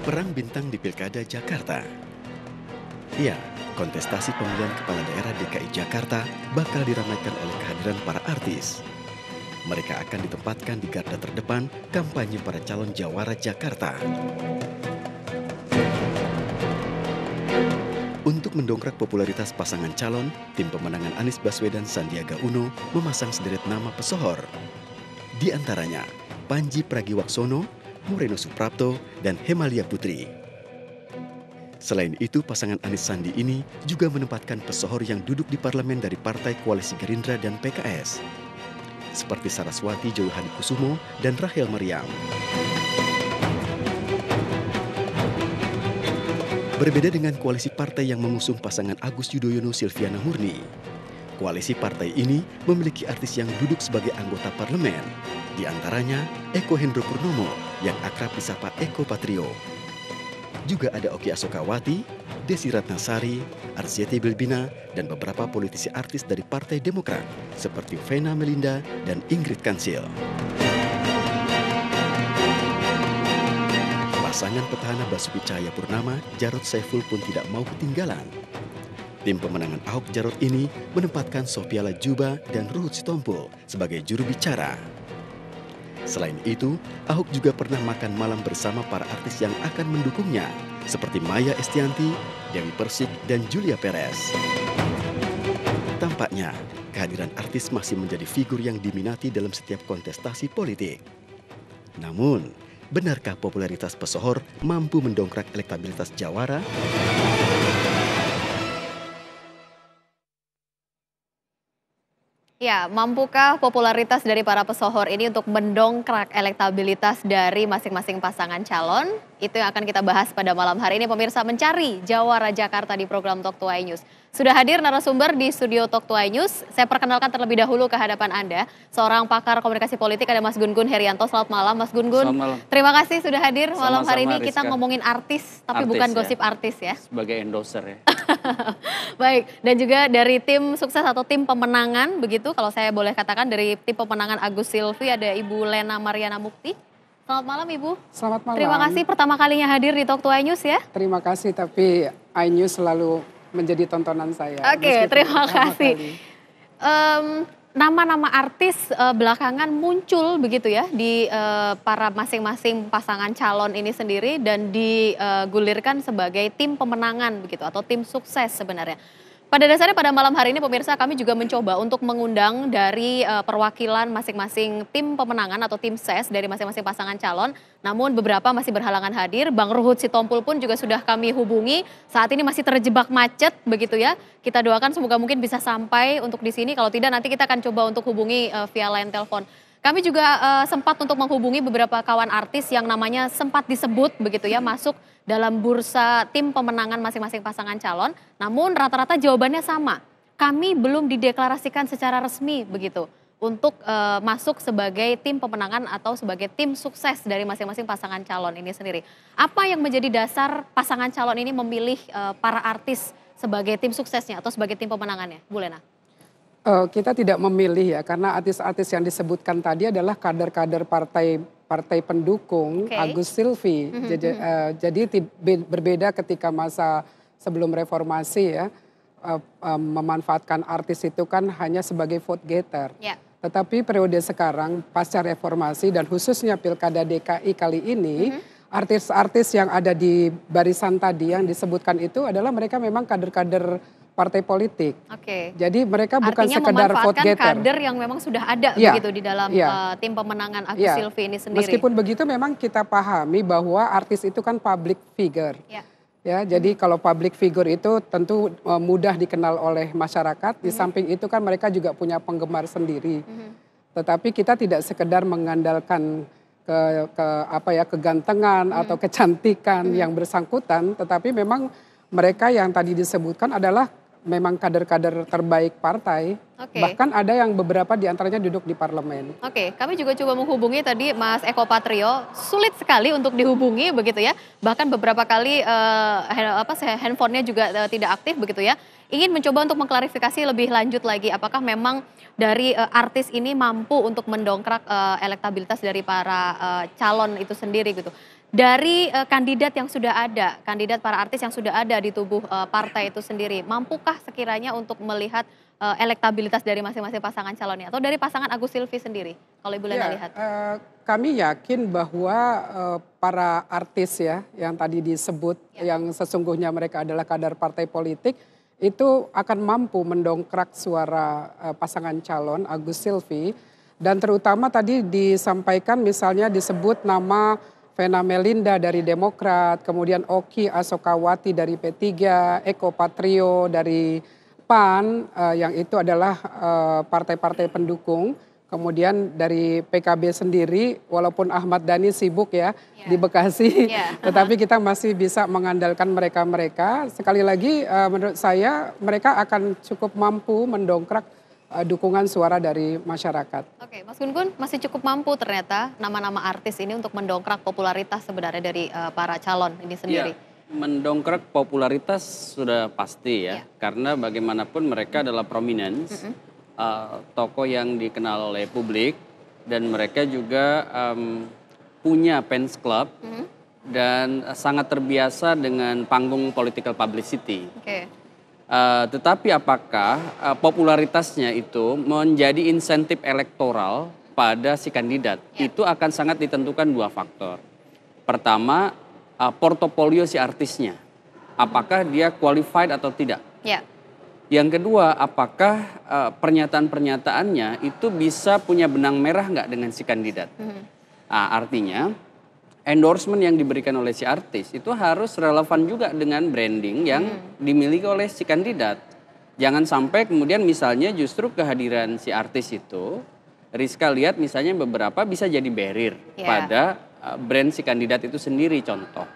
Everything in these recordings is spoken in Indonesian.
Perang bintang di Pilkada Jakarta. Ya, kontestasi pemilihan kepala daerah DKI Jakarta bakal diramaikan oleh kehadiran para artis. Mereka akan ditempatkan di garda terdepan kampanye para calon jawara Jakarta. Untuk mendongkrak popularitas pasangan calon, tim pemenangan Anies Baswedan Sandiaga Uno memasang sederet nama pesohor. Di antaranya, Panji Pragiwaksono, Moreno Suprapto, dan Hemalia Putri. Selain itu, pasangan Anies Sandi ini juga menempatkan pesohor yang duduk di parlemen dari Partai Koalisi Gerindra dan PKS, seperti Saraswati Djouhadikusumo dan Rachel Maryam. Berbeda dengan koalisi partai yang mengusung pasangan Agus Yudhoyono Silviana Murni, koalisi partai ini memiliki artis yang duduk sebagai anggota parlemen, di antaranya Eko Hendro Purnomo yang akrab disapa Eko Patrio. Juga ada Oki Asokawati, Desi Ratnasari, Arzetti Bilbina, dan beberapa politisi artis dari Partai Demokrat seperti Vena Melinda dan Ingrid Kansil. Pasangan petahana Basuki Cahayapurnama, Jarod Saiful pun tidak mau ketinggalan. Tim pemenangan Ahok Jarot ini menempatkan Sophia Latjuba dan Ruhut Sitompul sebagai juru bicara. Selain itu, Ahok juga pernah makan malam bersama para artis yang akan mendukungnya, seperti Maya Estianty, Dewi Persik, dan Julia Perez. Tampaknya, kehadiran artis masih menjadi figur yang diminati dalam setiap kontestasi politik. Namun, benarkah popularitas pesohor mampu mendongkrak elektabilitas jawara? Ya, mampukah popularitas dari para pesohor ini untuk mendongkrak elektabilitas dari masing-masing pasangan calon? Itu yang akan kita bahas pada malam hari ini, pemirsa Mencari Jawara Jakarta di program Talk to iNews. Sudah hadir narasumber di studio Talk to iNews. Saya perkenalkan terlebih dahulu ke hadapan Anda, seorang pakar komunikasi politik, ada Mas Gun Gun Herianto. Selamat malam, Mas Gun Gun. Selamat malam. Terima kasih sudah hadir malam Sama-sama, hari ini. Rizka. Kita ngomongin artis, tapi Artis, bukan ya. gosip artis ya. Sebagai endorser ya. Baik, dan juga dari tim sukses atau tim pemenangan, begitu kalau saya boleh katakan, dari tim pemenangan Agus Silvi ada Ibu Lena Mariana Mukti. Selamat malam Ibu. Selamat malam. Terima kasih pertama kalinya hadir di Talk to iNews ya. Terima kasih, tapi iNews selalu menjadi tontonan saya. Oke, terima kasih. Kali. Nama-nama artis belakangan muncul begitu ya di para masing-masing pasangan calon ini sendiri dan digulirkan sebagai tim pemenangan begitu atau tim sukses sebenarnya. Pada dasarnya pada malam hari ini pemirsa kami juga mencoba untuk mengundang dari perwakilan masing-masing tim pemenangan atau tim ses dari masing-masing pasangan calon. Namun beberapa masih berhalangan hadir. Bang Ruhut Sitompul pun juga sudah kami hubungi. Saat ini masih terjebak macet begitu ya. Kita doakan semoga mungkin bisa sampai untuk di sini. Kalau tidak nanti kita akan coba untuk hubungi via line telepon. Kami juga sempat untuk menghubungi beberapa kawan artis yang namanya sempat disebut begitu ya masuk dalam bursa tim pemenangan masing-masing pasangan calon. Namun rata-rata jawabannya sama. Kami belum dideklarasikan secara resmi begitu untuk masuk sebagai tim pemenangan atau sebagai tim sukses dari masing-masing pasangan calon ini sendiri. Apa yang menjadi dasar pasangan calon ini memilih para artis sebagai tim suksesnya atau sebagai tim pemenangannya? Bu Lena. Kita tidak memilih ya, karena artis-artis yang disebutkan tadi adalah kader-kader partai pendukung Agus Silvi. Jadi berbeda ketika masa sebelum reformasi ya, memanfaatkan artis itu kan hanya sebagai vote getter. Ya. Tetapi periode sekarang pasca reformasi dan khususnya Pilkada DKI kali ini, artis-artis yang ada di barisan tadi yang disebutkan itu adalah mereka memang kader-kader partai politik. Oke. Jadi mereka bukan artinya sekedar vote getter. kader yang memang sudah ada begitu di dalam tim pemenangan Agus Silvi ini sendiri. Meskipun begitu memang kita pahami bahwa artis itu kan public figure. Ya, jadi kalau public figure itu tentu mudah dikenal oleh masyarakat. Di samping itu kan mereka juga punya penggemar sendiri. Tetapi kita tidak sekedar mengandalkan kegantengan atau kecantikan yang bersangkutan, tetapi memang mereka yang tadi disebutkan adalah memang kader-kader terbaik partai. Bahkan ada yang beberapa diantaranya duduk di parlemen. Kami juga coba menghubungi tadi Mas Eko Patrio. Sulit sekali untuk dihubungi begitu ya. Bahkan beberapa kali handphonenya juga tidak aktif begitu ya. Ingin mencoba untuk mengklarifikasi lebih lanjut lagi. Apakah memang dari artis ini mampu untuk mendongkrak elektabilitas dari para calon itu sendiri gitu. Dari kandidat yang sudah ada, kandidat para artis yang sudah ada di tubuh partai itu sendiri, mampukah sekiranya untuk melihat elektabilitas dari masing-masing pasangan calonnya? Atau dari pasangan Agus Silvi sendiri, kalau Ibu Lena Ya, lihat? kami yakin bahwa para artis ya yang tadi disebut yang sesungguhnya mereka adalah kader partai politik itu akan mampu mendongkrak suara pasangan calon Agus Silvi dan terutama tadi disampaikan misalnya disebut nama Vena Melinda dari Demokrat, kemudian Oki Asokawati dari P3, Eko Patrio dari PAN yang itu adalah partai-partai pendukung. Kemudian dari PKB sendiri, walaupun Ahmad Dhani sibuk ya di Bekasi, tetapi kita masih bisa mengandalkan mereka-mereka. Sekali lagi menurut saya mereka akan cukup mampu mendongkrak dukungan suara dari masyarakat. Oke, Mas Gun-Gun masih cukup mampu ternyata nama-nama artis ini untuk mendongkrak popularitas sebenarnya dari para calon ini sendiri. Ya, mendongkrak popularitas sudah pasti ya, karena bagaimanapun mereka adalah prominence. Tokoh yang dikenal oleh publik dan mereka juga punya fans club dan sangat terbiasa dengan panggung political publicity. Tetapi apakah popularitasnya itu menjadi insentif elektoral pada si kandidat? Itu akan sangat ditentukan dua faktor. Pertama, portofolio si artisnya. Apakah dia qualified atau tidak? Yang kedua, apakah pernyataan-pernyataannya itu bisa punya benang merah nggak dengan si kandidat? Artinya endorsement yang diberikan oleh si artis itu harus relevan juga dengan branding yang dimiliki oleh si kandidat. Jangan sampai kemudian misalnya justru kehadiran si artis itu, Rizka lihat misalnya beberapa bisa jadi barrier pada brand si kandidat itu sendiri, contoh.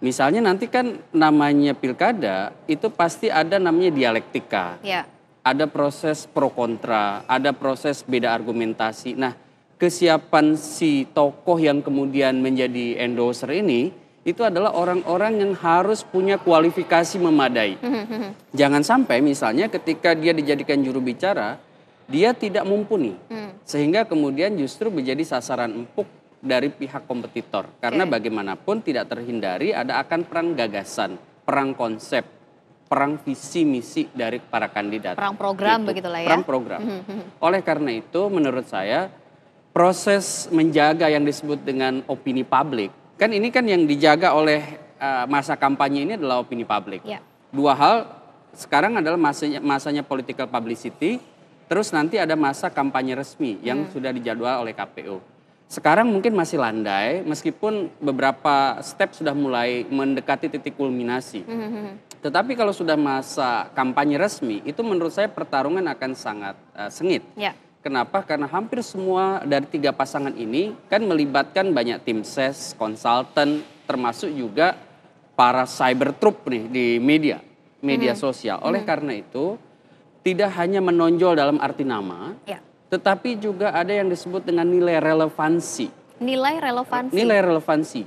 Misalnya nanti kan namanya pilkada itu pasti ada namanya dialektika. Ada proses pro kontra, ada proses beda argumentasi. Nah, kesiapan si tokoh yang kemudian menjadi endorser ini itu adalah orang-orang yang harus punya kualifikasi memadai. Jangan sampai misalnya ketika dia dijadikan juru bicara, dia tidak mumpuni. Sehingga kemudian justru menjadi sasaran empuk dari pihak kompetitor. Karena bagaimanapun tidak terhindari ada akan perang gagasan, perang konsep, perang visi misi dari para kandidat. Perang program begitulah ya. Perang program. Oleh karena itu menurut saya proses menjaga yang disebut dengan opini publik, kan ini kan yang dijaga oleh masa kampanye ini adalah opini publik. Dua hal, sekarang adalah masanya political publicity, terus nanti ada masa kampanye resmi yang sudah dijadwal oleh KPU. Sekarang mungkin masih landai, meskipun beberapa step sudah mulai mendekati titik kulminasi. Tetapi kalau sudah masa kampanye resmi, itu menurut saya pertarungan akan sangat sengit. Kenapa? Karena hampir semua dari tiga pasangan ini kan melibatkan banyak tim ses, konsultan, termasuk juga para cyber troop nih di media sosial. Oleh karena itu, tidak hanya menonjol dalam arti nama, tetapi juga ada yang disebut dengan nilai relevansi. Nilai relevansi? Nilai relevansi.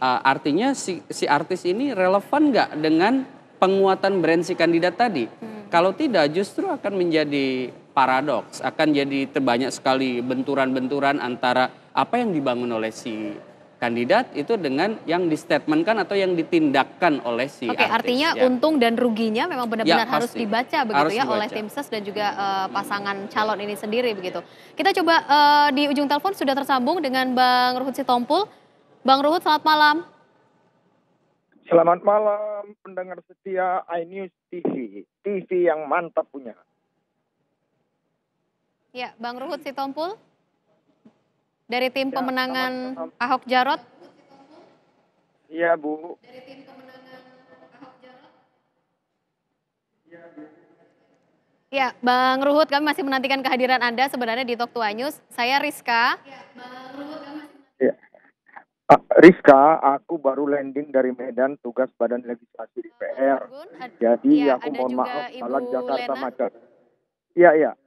Artinya si artis ini relevan nggak dengan penguatan brand si kandidat tadi? Kalau tidak justru akan menjadi paradoks, akan jadi terbanyak sekali benturan-benturan antara apa yang dibangun oleh si kandidat itu dengan yang distatementkan atau yang ditindakkan oleh si artis. Artinya untung dan ruginya memang benar-benar harus dibaca begitu harus oleh tim ses dan juga pasangan calon ini sendiri begitu. Kita coba di ujung telepon sudah tersambung dengan Bang Ruhut Sitompul. Bang Ruhut, selamat malam. Selamat malam pendengar setia iNews TV. TV yang mantap punya. Ya, Bang Ruhut Sitompul. Dari tim pemenangan Ahok Jarot? Iya, Bu. Dari tim pemenangan Ahok Jarot? Ya, Bang Ruhut, kami masih menantikan kehadiran Anda sebenarnya di Talk to News. Saya Rizka. Rizka, aku baru landing dari Medan tugas Badan Legislasi DPR. Jadi aku mohon maaf salah Jakarta macet. Iya.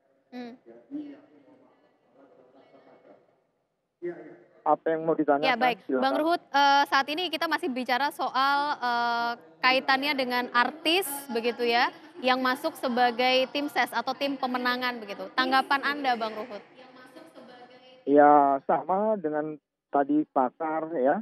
Apa yang mau ditanyakan? Ya baik, silakan. Bang Ruhut, saat ini kita masih bicara soal kaitannya dengan artis begitu ya, yang masuk sebagai tim ses atau tim pemenangan begitu. Tanggapan Anda, Bang Ruhut? Ya sama dengan tadi pakar ya.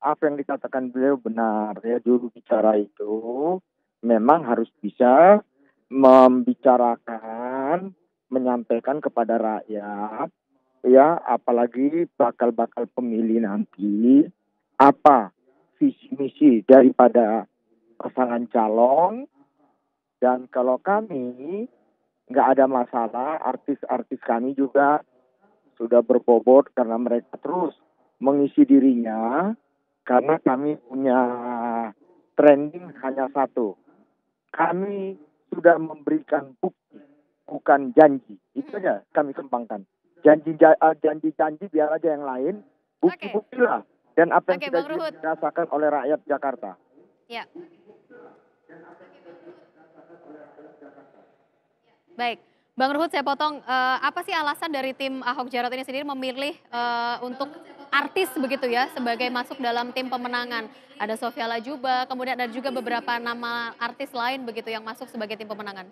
apa yang dikatakan beliau benar ya, juru bicara itu memang harus bisa membicarakan, menyampaikan kepada rakyat ya, apalagi bakal pemilih nanti apa visi misi daripada pasangan calon. Dan kalau kami nggak ada masalah, artis-artis kami juga sudah berbobot karena mereka terus mengisi dirinya. Karena kami punya trending hanya satu. Kami sudah memberikan bukti, bukan janji. Itu aja kami kembangkan. Janji-janji biar aja yang lain. Bukti-bukti lah. Dan apa yang sudah dirasakan oleh rakyat Jakarta. Ya. Baik. Bang Ruhut, saya potong. Apa sih alasan dari tim Ahok Jarot ini sendiri memilih untuk artis begitu ya sebagai masuk dalam tim pemenangan? Ada Sophia Latjuba, kemudian ada juga beberapa nama artis lain begitu yang masuk sebagai tim pemenangan.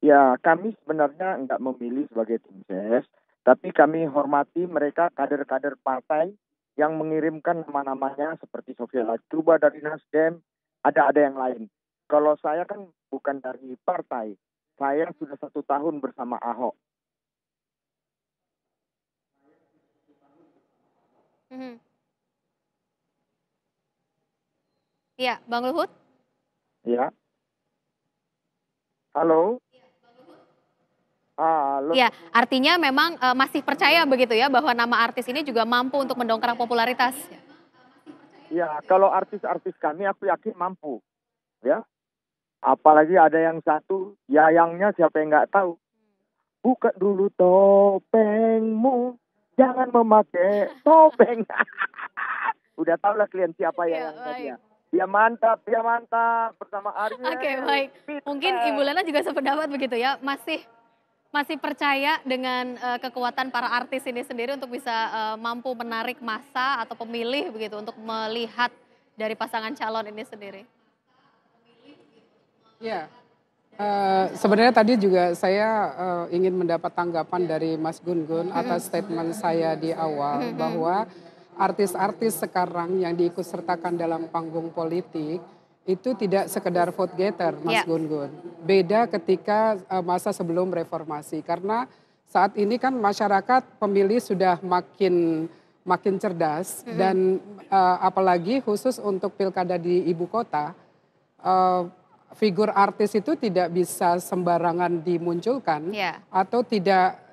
Ya, kami sebenarnya nggak memilih sebagai tim ses, tapi kami hormati mereka kader-kader partai yang mengirimkan nama-namanya seperti Sophia Latjuba dari Nasdem, ada yang lain. Kalau saya kan bukan dari partai. Saya sudah 1 tahun bersama Ahok. Iya, Bang Luhut? Ya. Halo? Halo. Ya, artinya memang masih percaya begitu ya bahwa nama artis ini juga mampu untuk mendongkrak popularitas. Ya, kalau artis-artis kami aku yakin mampu. Ya. Apalagi ada yang satu, yayangnya siapa yang nggak tahu. Buka dulu topengmu, jangan memakai topeng. Udah tahu lah kalian siapa ya, yang dia mantap bersama Arya. Oke, baik. Mungkin Ibu Lena juga sependapat begitu ya, masih percaya dengan kekuatan para artis ini sendiri untuk bisa mampu menarik massa atau pemilih begitu untuk melihat dari pasangan calon ini sendiri. Ya, sebenarnya tadi juga saya ingin mendapat tanggapan dari Mas Gun-Gun atas statement saya di awal bahwa artis-artis sekarang yang diikutsertakan dalam panggung politik itu tidak sekedar vote getter, Mas Gun-Gun. Beda ketika masa sebelum reformasi, karena saat ini kan masyarakat pemilih sudah makin cerdas dan apalagi khusus untuk pilkada di ibu kota. Figur artis itu tidak bisa sembarangan dimunculkan atau tidak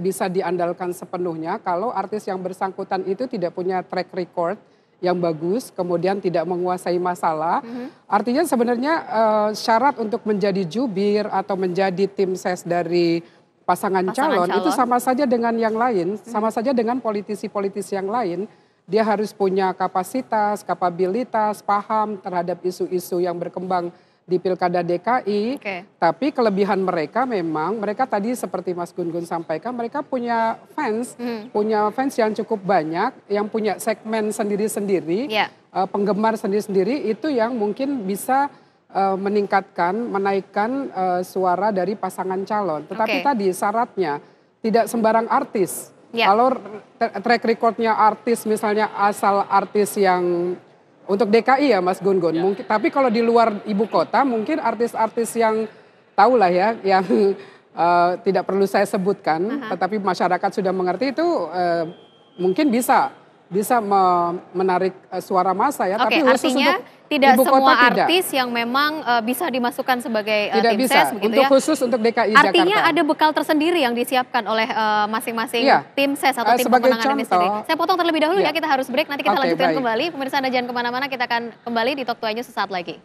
bisa diandalkan sepenuhnya kalau artis yang bersangkutan itu tidak punya track record yang bagus, kemudian tidak menguasai masalah. Artinya sebenarnya syarat untuk menjadi jubir atau menjadi tim ses dari pasangan calon itu sama saja dengan yang lain, sama saja dengan politisi-politisi yang lain. Dia harus punya kapasitas, kapabilitas, paham terhadap isu-isu yang berkembang di Pilkada DKI. Tapi kelebihan mereka memang, mereka tadi seperti Mas Gun-Gun sampaikan, mereka punya fans yang cukup banyak, yang punya segmen sendiri-sendiri, penggemar sendiri-sendiri, itu yang mungkin bisa menaikkan suara dari pasangan calon. Tetapi tadi syaratnya tidak sembarang artis. Kalau track recordnya artis misalnya asal artis yang untuk DKI ya Mas Gun-Gun, mungkin, tapi kalau di luar ibu kota mungkin artis-artis yang tahu lah ya, yang tidak perlu saya sebutkan, tetapi masyarakat sudah mengerti itu mungkin bisa menarik suara massa ya. Tapi khusus artinya untuk tidak ibu semua kota artis yang memang bisa dimasukkan sebagai tidak tim bisa. ses begitu Untuk ya. khusus untuk DKI Jakarta. Artinya ada bekal tersendiri yang disiapkan oleh masing-masing tim ses atau tim pemenangan ini sendiri. Saya potong terlebih dahulu ya, kita harus break, nanti kita lanjutkan kembali. Pemirsa Anda jangan kemana-mana, kita akan kembali di Talk 2 News sesaat lagi.